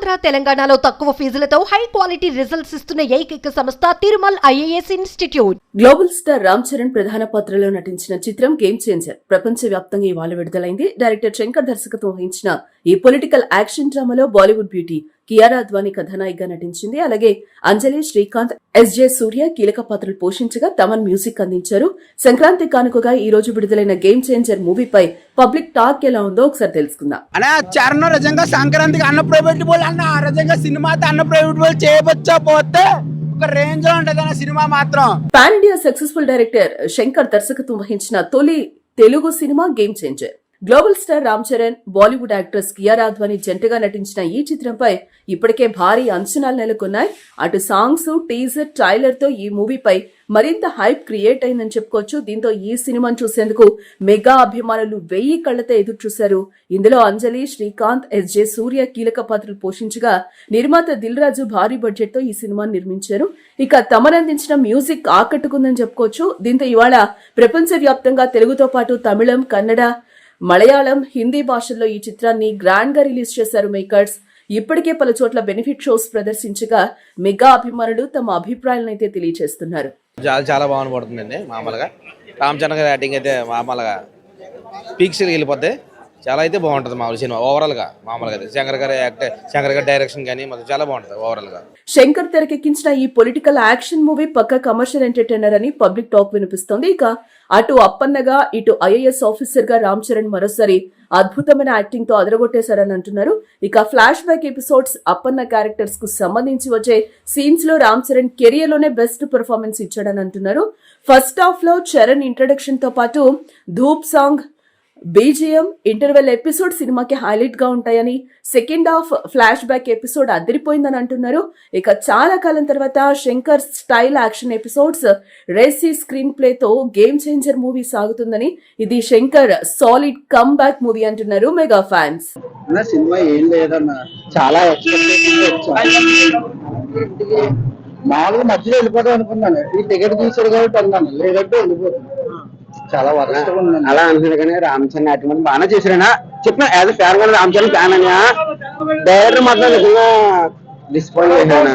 ఆంధ్ర తెలంగాణలో తక్కువ ఫీజులతో high quality results ఇస్తున్న ఏకైక సంస్థ Tirumal IAS institute. Global star Ram Charan ప్రధాన పాత్రలో నటించిన చిత్రం గేమ్ చేంజర్ ప్రపంచ వ్యాప్తంగా ఇవాళ విడుదలైంది. డైరెక్టర్ శంకర్ దర్శకత్వం వహించిన ఈ పొలిటికల్ యాక్షన్ డ్రామాలో బాలీవుడ్ బ్యూటీ కియారా అద్వానీ కథానాయికగా నటించింది. అలాగే అంజలి, శ్రీకాంత్, ఎస్జే సూర్య కీలక పాత్రలు పోషించగా తమన్ మ్యూజిక్ అందించారు. సంక్రాంతి కానుకగా ఈ రోజు విడుదలైన గేమ్ చేంజర్ మూవీపై పబ్లిక్ టాక్ ఎలా ఉందో ఒకసారి తెలుసుకుందాం. చరణ్ నిజంగా సంక్రాంతికి అన్న ప్రైవేట్ బోల్ అన్న నిజంగా సినిమాతో అన్న ప్రైవేట్ బోల్ చేయవచ్చా పోతే ఒక రేంజ్ లో ఉంటది అన్న సినిమా మాత్రం. Pan India successful director Shankar దర్శకత్వం వహించిన తొలి Telugu cinema game changer. Global star Ram Charan, Bollywood actress Kiara Advani జంటగా నటించిన ఈ చిత్రంపై ఇప్పటికే భారీ అంచనాలు నెలకొన్నాయి. అటు సాంగ్స్, టీజర్, ట్రైలర్ తో ఈ మూవీపై మరింత హైప్ క్రియేట్ అయిందని చెప్పుకోవచ్చు. దీంతో ఈ సినిమాను చూసేందుకు మెగా అభిమానులు 1000 కళ్లతో ఎదురు చూశారు. ఇందులో అంజలి, శ్రీకాంత్, ఎస్జే సూర్య కీలక పాత్రలు పోషించగా నిర్మాత దిల్ రాజు భారీ బడ్జెట్ తో ఈ సినిమాను నిర్మించారు. ఇక తమనందించిన మ్యూజిక్ ఆకట్టుకుందని చెప్పుకోవచ్చు. దీంతో ఇవాళ ప్రపంచ వ్యాప్తంగా తెలుగుతో పాటు తమిళం, కన్నడ, మలయాళం, హిందీ భాషల్లో ఈ చిత్రాన్ని గ్రాండ్ గా రిలీజ్ చేశారు మేకర్స్. ఇప్పటికే పలు చోట్ల బెనిఫిట్ షోస్ ప్రదర్శించగా మెగా అభిమానులు తమ అభిప్రాయాలను అయితే తెలియజేస్తున్నారు. చాలా బాగుపడుతుందండి. మామూలుగా రామ్ చరణ్ గారి యాక్టింగ్ అయితే మామూలుగా పీక్స్ వెళ్ళిపోతే చాలా అయితే బాగుంటుంది మామూలు సినిమా ఓవరాల్ గా. మామూలుగా శంకర్ గారి డైరెక్షన్ కానీ మొత్తం చాలా బాగుంటుంది ఓవరాల్ గా. శంకర్ తెరకెక్కించిన ఈ పొలిటికల్ యాక్షన్ మూవీ పక్క కమర్షియల్ ఎంటర్టైనర్ అని పబ్లిక్ టాక్ వినిపిస్తోంది. ఇక అటు అప్పన్నగా ఇటు ఐఏఎస్ ఆఫీసర్ గా రామ్ చరణ్ మరోసారి అద్భుతమైన యాక్టింగ్ తో అదరగొట్టేశారని అంటున్నారు. ఇక flash back episodes, Appanna characters కు సంబంధించి వచ్చే సీన్స్ లో రామ్ చరణ్ కెరియర్ లోనే బెస్ట్ పెర్ఫార్మెన్స్ ఇచ్చాడని అంటున్నారు. ఫస్ట్ హాఫ్ లో చరణ్ ఇంట్రడక్షన్ తో పాటు Dhop song, BGM, interval episode సినిమాకి హైలైట్ గా ఉంటాయని, second half flash back episode అదిరిపోయిందని అంటున్నారు. ఇక చాలా కాలం తర్వాత Shankar style action episodes, racy screen play తో గేమ్ చేంజర్ మూవీ సాగుతుందని, ఇది Shankar solid come back movie అంటున్నారు మెగా ఫ్యాన్స్. సినిమా ఏం లేదన్నా, చాలా మామూలుగా మధ్యలో వెళ్ళిపోతాం అనుకున్నాను. ఈ టికెట్ తీసాడు కాబట్టి అన్నాను, లేదంటే వెళ్ళిపోతుంది. చాలా వరస్ట్ అలా అంటున్నారు. కానీ రామ్ చరణ్ యాక్టింగ్ బాగానే చేశారైనా చెప్పిన యాజ్ ఫ్యాన్ కూడా రామ్ చరణ్ ఫ్యాన్ అని. డైరెక్టర్ మాత్రం నిజంగా డిస్పాయింట్ చేశాను.